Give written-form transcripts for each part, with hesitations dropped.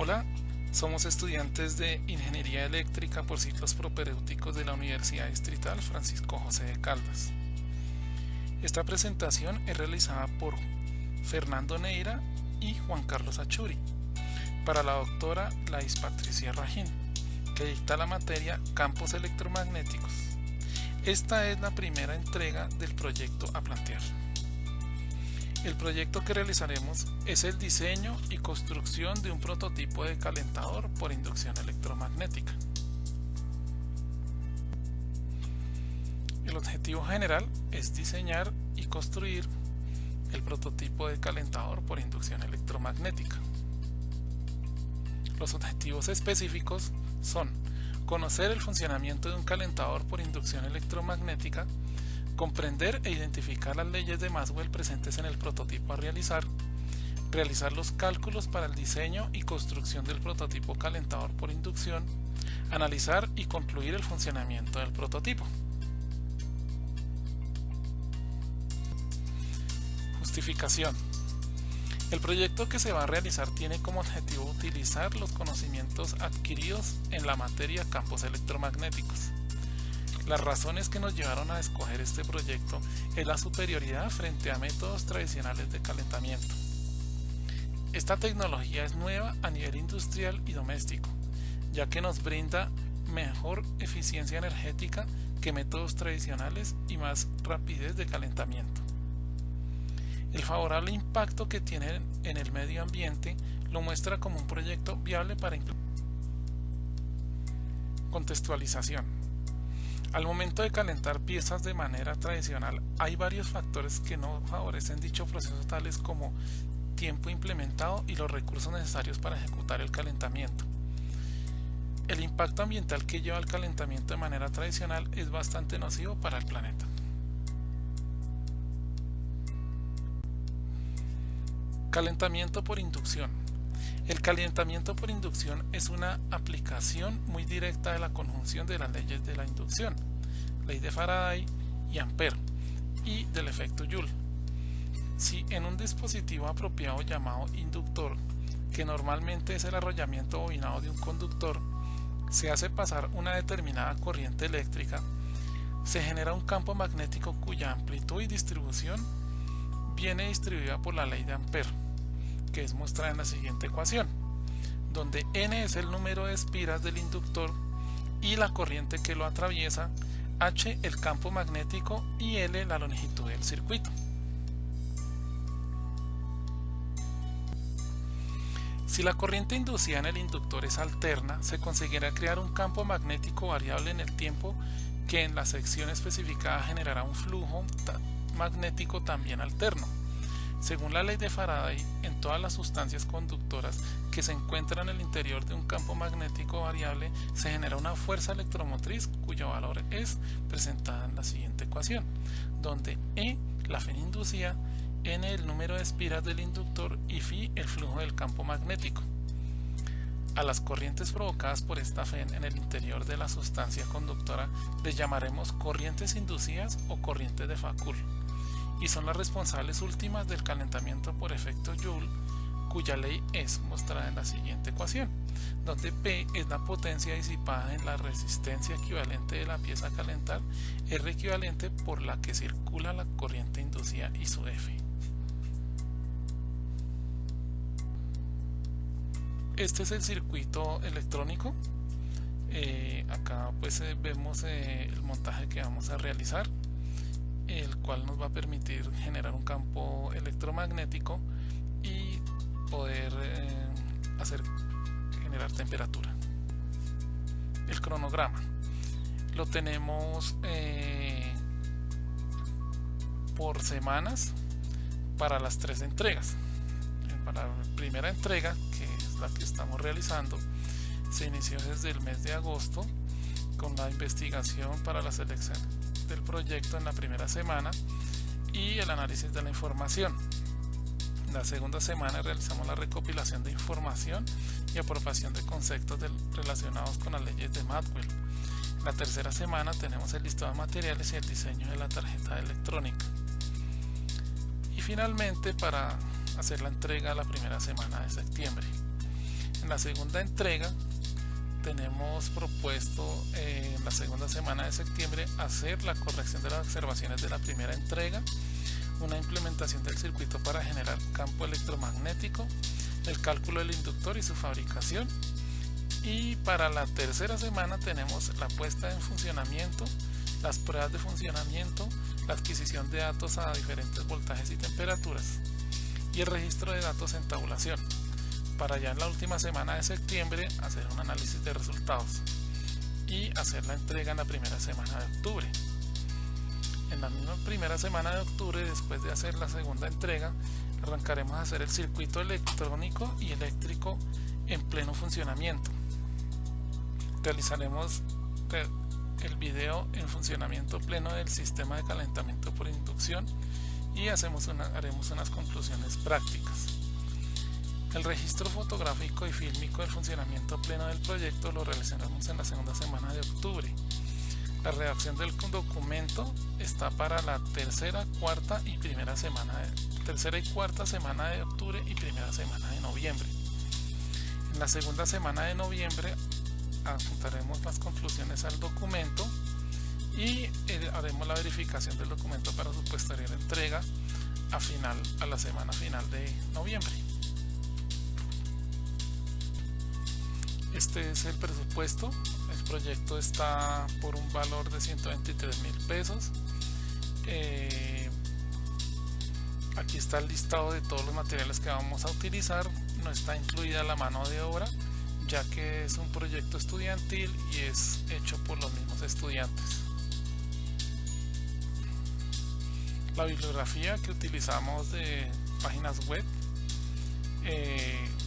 Hola, somos estudiantes de Ingeniería Eléctrica por ciclos propedéuticos de la Universidad Distrital Francisco José de Caldas. Esta presentación es realizada por Fernando Neira y Juan Carlos Achuri, para la doctora Lais Patricia Rajín, que dicta la materia Campos Electromagnéticos. Esta es la primera entrega del proyecto a plantear. El proyecto que realizaremos es el diseño y construcción de un prototipo de calentador por inducción electromagnética. El objetivo general es diseñar y construir el prototipo de calentador por inducción electromagnética. Los objetivos específicos son conocer el funcionamiento de un calentador por inducción electromagnética, comprender e identificar las leyes de Maxwell presentes en el prototipo a realizar los cálculos para el diseño y construcción del prototipo calentador por inducción, analizar y concluir el funcionamiento del prototipo. Justificación. El proyecto que se va a realizar tiene como objetivo utilizar los conocimientos adquiridos en la materia campos electromagnéticos. Las razones que nos llevaron a escoger este proyecto es la superioridad frente a métodos tradicionales de calentamiento. Esta tecnología es nueva a nivel industrial y doméstico, ya que nos brinda mejor eficiencia energética que métodos tradicionales y más rapidez de calentamiento. El favorable impacto que tiene en el medio ambiente lo muestra como un proyecto viable para contextualización. Al momento de calentar piezas de manera tradicional, hay varios factores que no favorecen dicho proceso, tales como tiempo implementado y los recursos necesarios para ejecutar el calentamiento. El impacto ambiental que lleva el calentamiento de manera tradicional es bastante nocivo para el planeta. Calentamiento por inducción. El calentamiento por inducción es una aplicación muy directa de la conjunción de las leyes de la inducción, ley de Faraday y Ampere, y del efecto Joule. Si en un dispositivo apropiado llamado inductor, que normalmente es el arrollamiento bobinado de un conductor, se hace pasar una determinada corriente eléctrica, se genera un campo magnético cuya amplitud y distribución viene distribuida por la ley de Ampere, que es mostrada en la siguiente ecuación, donde N es el número de espiras del inductor y la corriente que lo atraviesa, H el campo magnético y L la longitud del circuito. Si la corriente inducida en el inductor es alterna, se conseguirá crear un campo magnético variable en el tiempo que en la sección especificada generará un flujo magnético también alterno. Según la ley de Faraday, en todas las sustancias conductoras que se encuentran en el interior de un campo magnético variable se genera una fuerza electromotriz cuyo valor es presentada en la siguiente ecuación, donde E la fe inducida, N el número de espiras del inductor y Φ el flujo del campo magnético. A las corrientes provocadas por esta fe en el interior de la sustancia conductora les llamaremos corrientes inducidas o corrientes de Foucault, y son las responsables últimas del calentamiento por efecto Joule, cuya ley es mostrada en la siguiente ecuación, donde P es la potencia disipada en la resistencia equivalente de la pieza a calentar, R equivalente por la que circula la corriente inducida y su F. Este es el circuito electrónico. Acá pues vemos el montaje que vamos a realizar, el cual nos va a permitir generar un campo electromagnético y poder generar temperatura. El cronograma lo tenemos por semanas para las 3 entregas. Para la primera entrega, que es la que estamos realizando, se inició desde el mes de agosto con la investigación para la selección del proyecto en la primera semana y el análisis de la información. La segunda semana realizamos la recopilación de información y apropiación de conceptos relacionados con las leyes de Maxwell. La tercera semana tenemos el listado de materiales y el diseño de la tarjeta electrónica. Y finalmente, para hacer la entrega la primera semana de septiembre. En la segunda entrega tenemos propuesto en la segunda semana de septiembre hacer la corrección de las observaciones de la primera entrega, una implementación del circuito para generar campo electromagnético, el cálculo del inductor y su fabricación. Y para la tercera semana tenemos la puesta en funcionamiento, las pruebas de funcionamiento, la adquisición de datos a diferentes voltajes y temperaturas y el registro de datos en tabulación, para ya en la última semana de septiembre hacer un análisis de resultados y hacer la entrega en la primera semana de octubre. En la misma primera semana de octubre, después de hacer la segunda entrega, arrancaremos a hacer el circuito electrónico y eléctrico en pleno funcionamiento. Realizaremos el video en funcionamiento pleno del sistema de calentamiento por inducción y haremos unas conclusiones prácticas. El registro fotográfico y fílmico del funcionamiento pleno del proyecto lo realizaremos en la segunda semana de octubre. La redacción del documento está para la tercera, cuarta y cuarta semana de octubre y primera semana de noviembre. En la segunda semana de noviembre adjuntaremos las conclusiones al documento y haremos la verificación del documento para su posterior entrega a la semana final de noviembre. Este es el presupuesto. El proyecto está por un valor de 123.000 pesos. Aquí está el listado de todos los materiales que vamos a utilizar. No está incluida la mano de obra, ya que es un proyecto estudiantil y es hecho por los mismos estudiantes. La bibliografía que utilizamos de páginas web,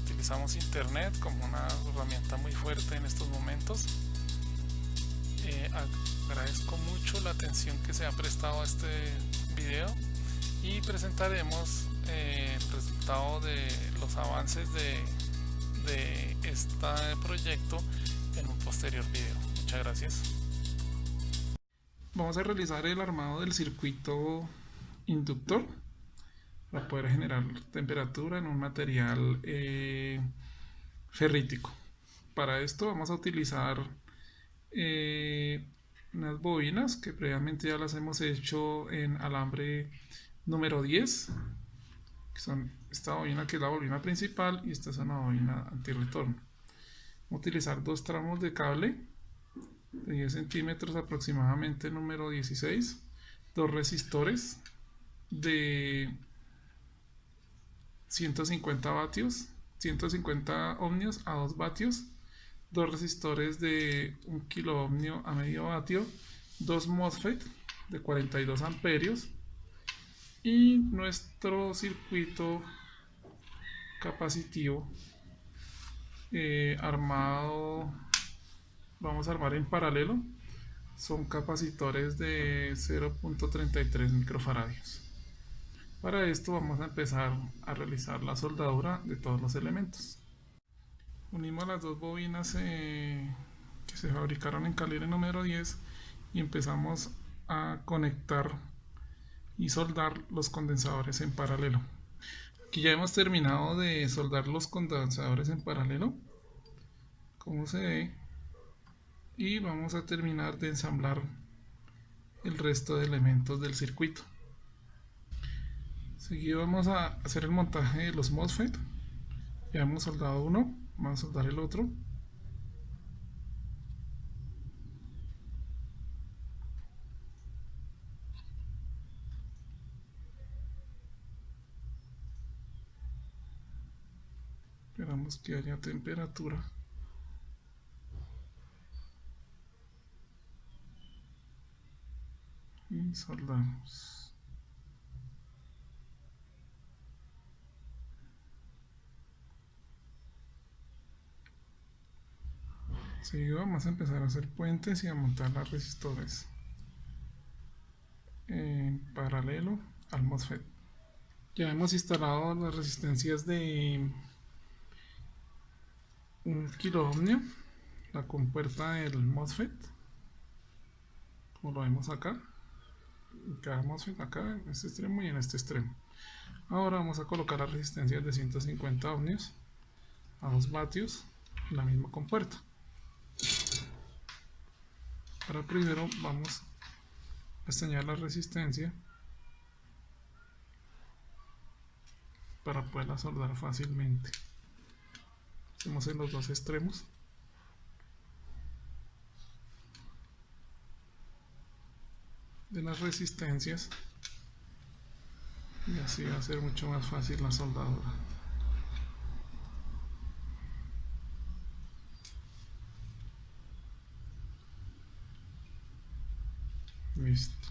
utilizamos internet como una herramienta muy fuerte en estos momentos. Agradezco mucho la atención que se ha prestado a este video y presentaremos el resultado de los avances de este proyecto en un posterior video. Muchas gracias. Vamos a realizar el armado del circuito inductor para poder generar temperatura en un material ferrítico. Para esto vamos a utilizar unas bobinas que previamente ya las hemos hecho en alambre número 10, que son esta bobina, que es la bobina principal, y esta es una bobina antirretorno. Vamos a utilizar dos tramos de cable de 10 centímetros aproximadamente, número 16, dos resistores de 150 vatios, 150 ohmios a 2 vatios, dos resistores de 1 kilo ohmio a medio vatio, dos MOSFET de 42 amperios y nuestro circuito capacitivo armado. Vamos a armar en paralelo, son capacitores de 0.33 microfaradios. Para esto vamos a empezar a realizar la soldadura de todos los elementos. Unimos las dos bobinas que se fabricaron en calibre número 10 y empezamos a conectar y soldar los condensadores en paralelo. Aquí ya hemos terminado de soldar los condensadores en paralelo, como se ve, y vamos a terminar de ensamblar el resto de elementos del circuito. Seguido vamos a hacer el montaje de los MOSFET. Ya hemos soldado uno, vamos a soldar el otro. Esperamos que haya temperatura. Y soldamos. Seguido vamos a empezar a hacer puentes y a montar las resistores en paralelo al MOSFET. Ya hemos instalado las resistencias de 1 kilo ohmio, la compuerta del MOSFET, como lo vemos acá, cada MOSFET acá en este extremo y en este extremo. Ahora vamos a colocar las resistencias de 150 ohmios a 2 vatios la misma compuerta. Para primero vamos a señalar la resistencia para poderla soldar fácilmente. Hacemos en los dos extremos. De las resistencias y así va a ser mucho más fácil la soldadura. Listo.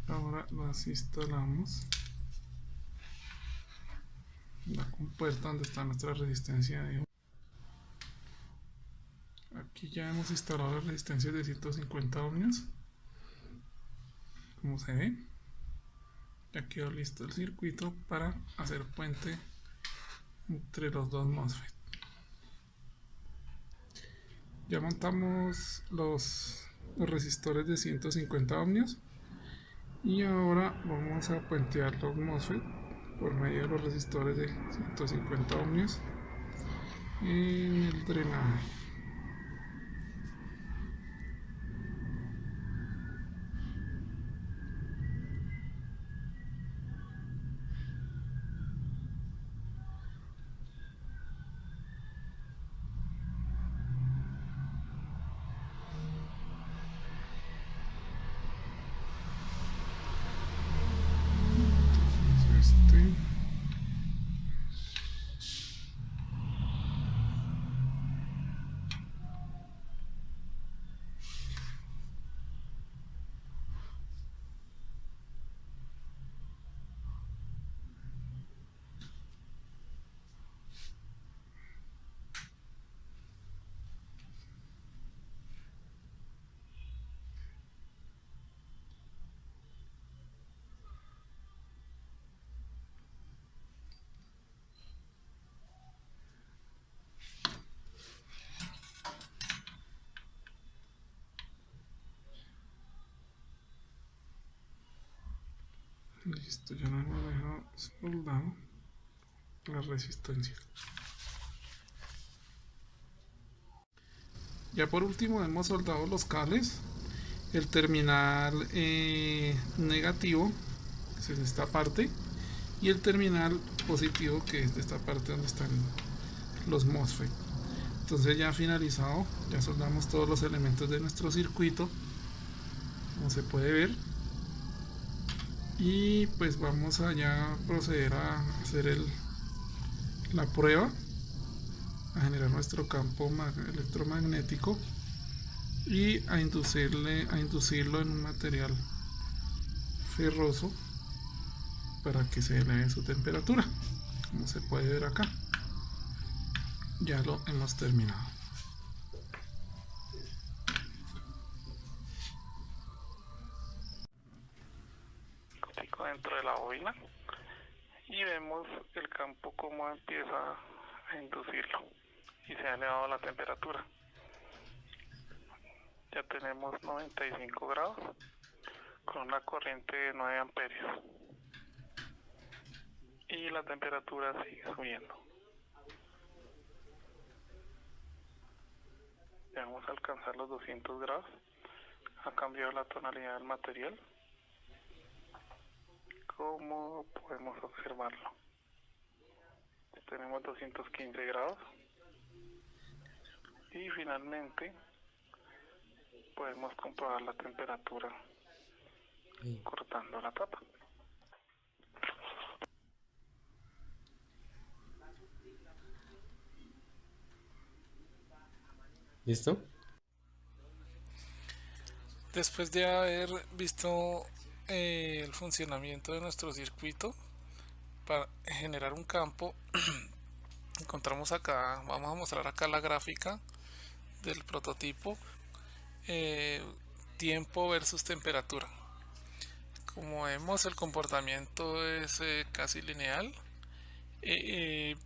Ahora las instalamos en la compuerta donde está nuestra resistencia de... Aquí ya hemos instalado la resistencia de 150 ohmios, como se ve. Ya quedó listo el circuito para hacer puente entre los dos MOSFET. Ya montamos los resistores de 150 ohmios y ahora vamos a puentear los MOSFET por medio de los resistores de 150 ohmios en el drenaje. Listo, ya no hemos dejado soldado la resistencia. Ya por último hemos soldado los cables, el terminal negativo, que es de esta parte, y el terminal positivo, que es de esta parte donde están los MOSFET. Entonces ya finalizado, ya soldamos todos los elementos de nuestro circuito, como se puede ver. Y pues vamos a ya proceder a hacer la prueba, a generar nuestro campo electromagnético y a inducirlo en un material ferroso para que se eleve su temperatura, como se puede ver acá. Ya lo hemos terminado. Dentro de la bobina y vemos el campo como empieza a inducirlo y se ha elevado la temperatura. Ya tenemos 95 grados con una corriente de 9 amperios y la temperatura sigue subiendo. Ya vamos a alcanzar los 200 grados. Ha cambiado la tonalidad del material, como podemos observarlo. Tenemos 215 grados y finalmente podemos comprobar la temperatura cortando la tapa. ¿Listo? Después de haber visto el funcionamiento de nuestro circuito para generar un campo, encontramos acá, vamos a mostrar acá la gráfica del prototipo, tiempo versus temperatura. Como vemos, el comportamiento es casi lineal.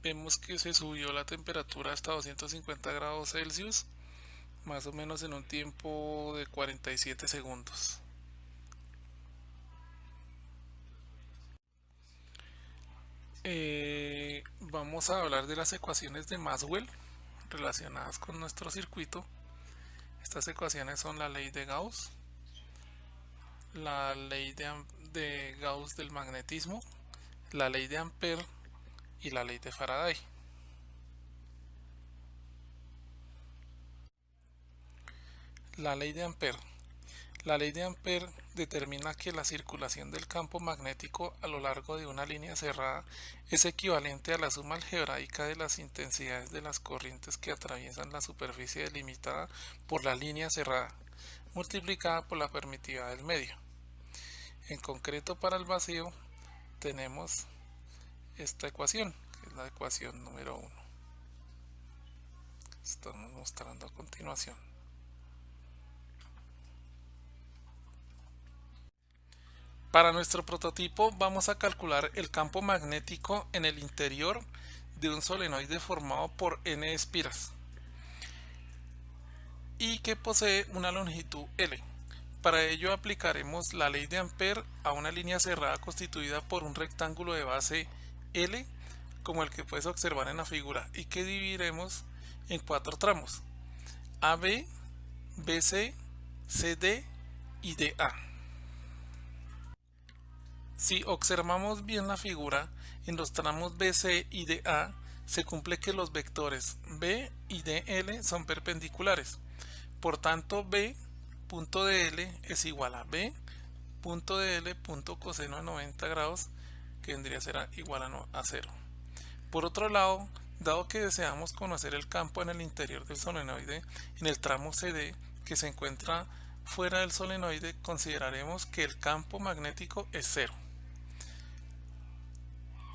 Vemos que se subió la temperatura hasta 250 grados Celsius, más o menos en un tiempo de 47 segundos. Vamos a hablar de las ecuaciones de Maxwell relacionadas con nuestro circuito. Estas ecuaciones son la ley de Gauss, la ley de Gauss del magnetismo, la ley de Ampère y la ley de Faraday. La ley de Ampère. La ley de Ampère determina que la circulación del campo magnético a lo largo de una línea cerrada es equivalente a la suma algebraica de las intensidades de las corrientes que atraviesan la superficie delimitada por la línea cerrada, multiplicada por la permitividad del medio. En concreto, para el vacío tenemos esta ecuación, que es la ecuación número 1. Estamos mostrando a continuación. Para nuestro prototipo vamos a calcular el campo magnético en el interior de un solenoide formado por N espiras y que posee una longitud L. Para ello aplicaremos la ley de Ampère a una línea cerrada constituida por un rectángulo de base L, como el que puedes observar en la figura, y que dividiremos en 4 tramos: AB, BC, CD y DA. Si observamos bien la figura, en los tramos BC y DA se cumple que los vectores B y DL son perpendiculares. Por tanto, B punto DL es igual a B punto DL punto coseno de 90 grados, que vendría a ser igual a 0. Por otro lado, dado que deseamos conocer el campo en el interior del solenoide, en el tramo CD, que se encuentra fuera del solenoide, consideraremos que el campo magnético es 0.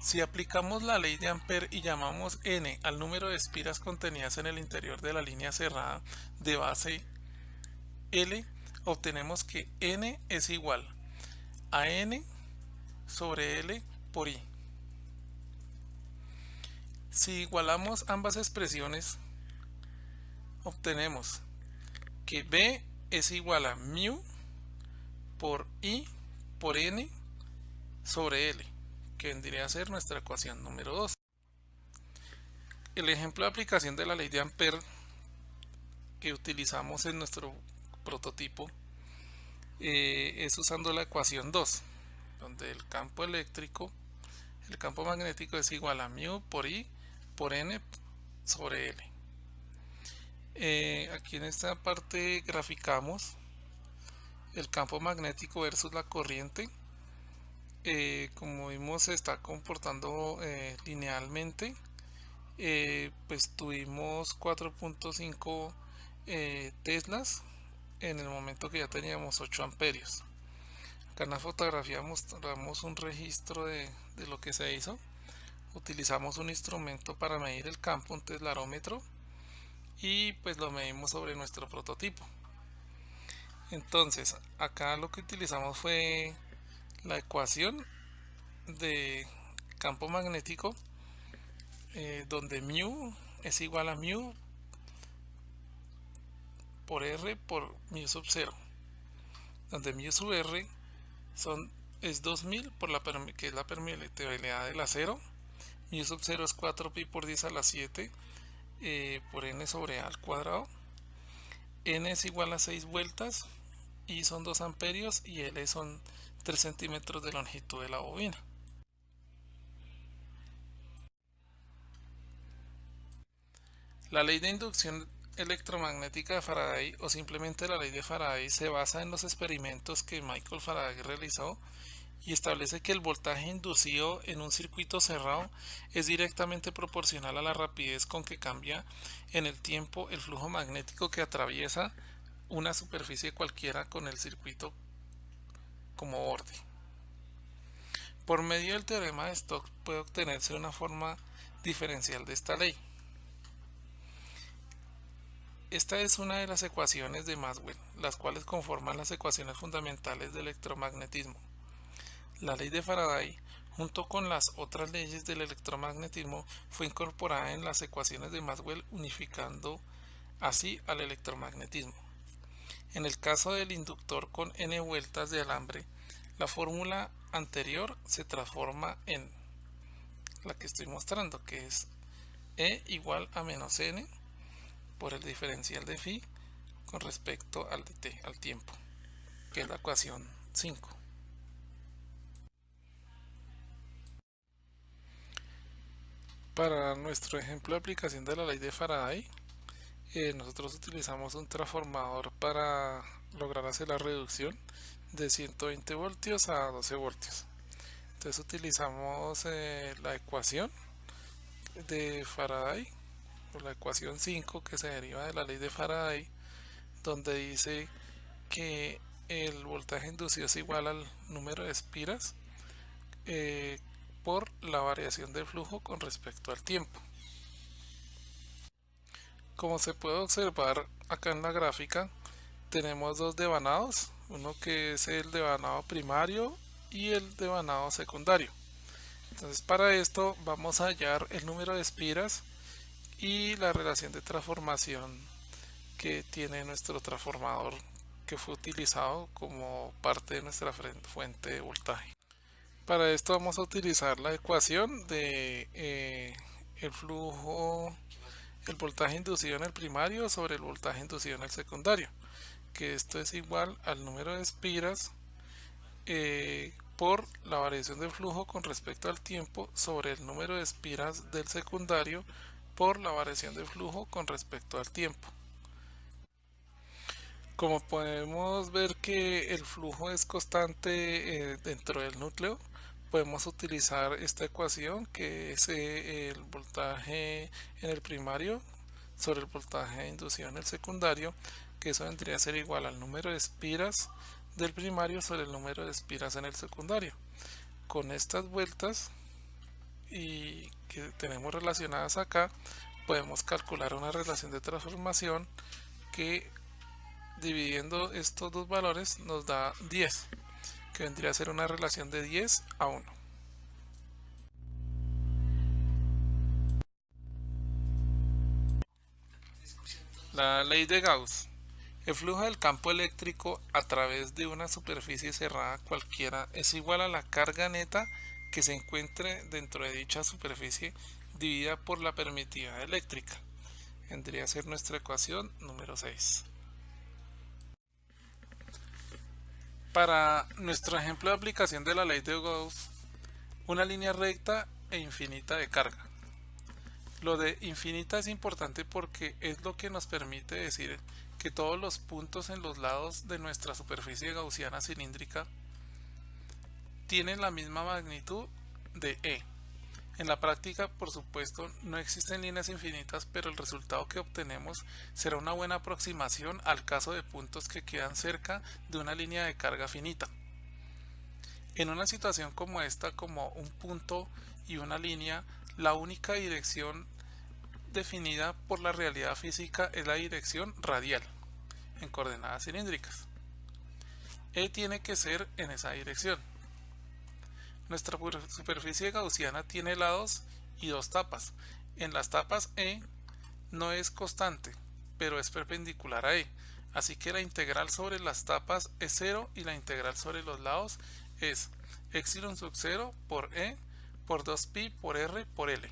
Si aplicamos la ley de Ampère y llamamos N al número de espiras contenidas en el interior de la línea cerrada de base L, obtenemos que N es igual a N sobre L por I. Si igualamos ambas expresiones, obtenemos que B es igual a mu por I por N sobre L, que vendría a ser nuestra ecuación número 2. El ejemplo de aplicación de la ley de Ampère que utilizamos en nuestro prototipo es usando la ecuación 2, donde el campo magnético es igual a mu por I por N sobre L. Aquí en esta parte graficamos el campo magnético versus la corriente. Como vimos, se está comportando linealmente. Pues tuvimos 4.5 teslas en el momento que ya teníamos 8 amperios. Acá en la fotografía mostramos un registro de lo que se hizo. Utilizamos un instrumento para medir el campo, un teslarómetro, y pues lo medimos sobre nuestro prototipo. Entonces acá lo que utilizamos fue la ecuación de campo magnético, donde mu es igual a mu por R por mu sub 0, donde mu sub R es 2000 por que es la permeabilidad del acero. Mu sub 0 es 4pi por 10 a la 7 por n sobre a al cuadrado. N es igual a 6 vueltas, I son 2 amperios y L son 3 centímetros de longitud de la bobina. La ley de inducción electromagnética de Faraday, o simplemente la ley de Faraday, se basa en los experimentos que Michael Faraday realizó y establece que el voltaje inducido en un circuito cerrado es directamente proporcional a la rapidez con que cambia en el tiempo el flujo magnético que atraviesa una superficie cualquiera con el circuito como borde. Por medio del teorema de Stokes puede obtenerse una forma diferencial de esta ley. Esta es una de las ecuaciones de Maxwell, las cuales conforman las ecuaciones fundamentales del electromagnetismo. La ley de Faraday, junto con las otras leyes del electromagnetismo, fue incorporada en las ecuaciones de Maxwell, unificando así al electromagnetismo. En el caso del inductor con n vueltas de alambre, la fórmula anterior se transforma en la que estoy mostrando, que es E igual a menos n por el diferencial de phi con respecto al de t, al tiempo, que es la ecuación 5. Para nuestro ejemplo de aplicación de la ley de Faraday, nosotros utilizamos un transformador para lograr hacer la reducción de 120 voltios a 12 voltios. Entonces utilizamos la ecuación de Faraday, o la ecuación 5 que se deriva de la ley de Faraday, donde dice que el voltaje inducido es igual al número de espiras por la variación del flujo con respecto al tiempo. Como se puede observar acá en la gráfica, tenemos dos devanados, uno que es el devanado primario y el devanado secundario. Entonces para esto vamos a hallar el número de espiras y la relación de transformación que tiene nuestro transformador que fue utilizado como parte de nuestra fuente de voltaje. Para esto vamos a utilizar la ecuación de el flujo, el voltaje inducido en el primario sobre el voltaje inducido en el secundario, que esto es igual al número de espiras por la variación del flujo con respecto al tiempo sobre el número de espiras del secundario por la variación del flujo con respecto al tiempo. Como podemos ver que el flujo es constante dentro del núcleo, podemos utilizar esta ecuación que es el voltaje en el primario sobre el voltaje inducido en el secundario, que eso vendría a ser igual al número de espiras del primario sobre el número de espiras en el secundario. Con estas vueltas y que tenemos relacionadas acá, podemos calcular una relación de transformación que, dividiendo estos dos valores, nos da 10, que vendría a ser una relación de 10 a 1. La ley de Gauss. El flujo del campo eléctrico a través de una superficie cerrada cualquiera es igual a la carga neta que se encuentre dentro de dicha superficie dividida por la permitividad eléctrica. Vendría a ser nuestra ecuación número 6. Para nuestro ejemplo de aplicación de la ley de Gauss, una línea recta e infinita de carga. Lo de infinita es importante porque es lo que nos permite decir que todos los puntos en los lados de nuestra superficie gaussiana cilíndrica tienen la misma magnitud de E. En la práctica, por supuesto, no existen líneas infinitas, pero el resultado que obtenemos será una buena aproximación al caso de puntos que quedan cerca de una línea de carga finita. En una situación como esta, como un punto y una línea, la única dirección definida por la realidad física es la dirección radial en coordenadas cilíndricas. E tiene que ser en esa dirección. Nuestra superficie gaussiana tiene lados y dos tapas. En las tapas E no es constante, pero es perpendicular a E. Así que la integral sobre las tapas es 0 y la integral sobre los lados es epsilon sub 0 por E por 2pi por R por L.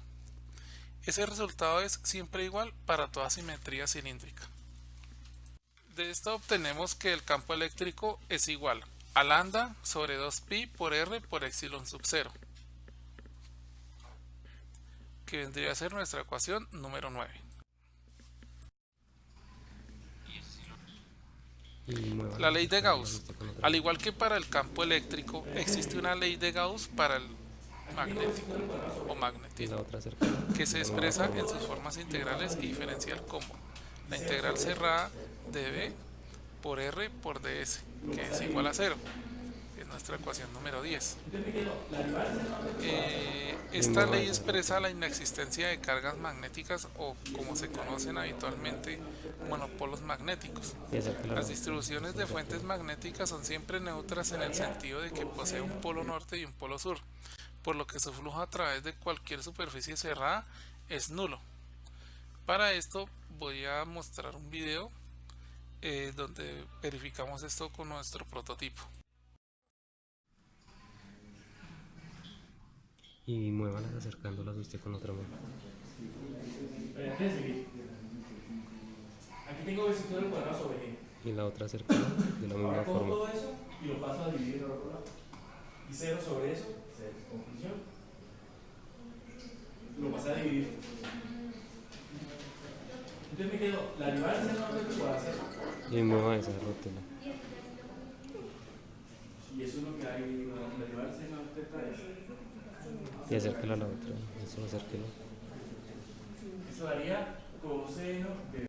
Ese resultado es siempre igual para toda simetría cilíndrica. De esto obtenemos que el campo eléctrico es igual a lambda sobre 2pi por R por epsilon sub 0, que vendría a ser nuestra ecuación número 9. La ley de Gauss. Al igual que para el campo eléctrico, existe una ley de Gauss para el magnético o magnetismo, que se expresa en sus formas integrales y diferencial como la integral cerrada de B por R por ds, que es igual a 0, que es nuestra ecuación número 10. Esta ley expresa la inexistencia de cargas magnéticas o, como se conocen habitualmente, monopolos magnéticos. Las distribuciones de fuentes magnéticas son siempre neutras en el sentido de que posee un polo norte y un polo sur, por lo que su flujo a través de cualquier superficie cerrada es nulo. Para esto voy a mostrar un video donde verificamos esto con nuestro prototipo. Y muévalas acercándolas usted con otra mano. Antes de seguir, aquí tengo vecino del cuadrado sobre G. Y la otra cercana de la misma Ahora cojo forma. todo eso y lo paso a dividir en el otro lado. Y 0 sobre eso, 0. Conclusión, lo pasé a dividir. Entonces me quedó la derivada del seno del cuadrado 0. Y mueva esa rótula. Y eso es lo que hay, la derivada del seno del teta es. Y acérquela a la otra. Eso acérquelo. Eso daría coseno de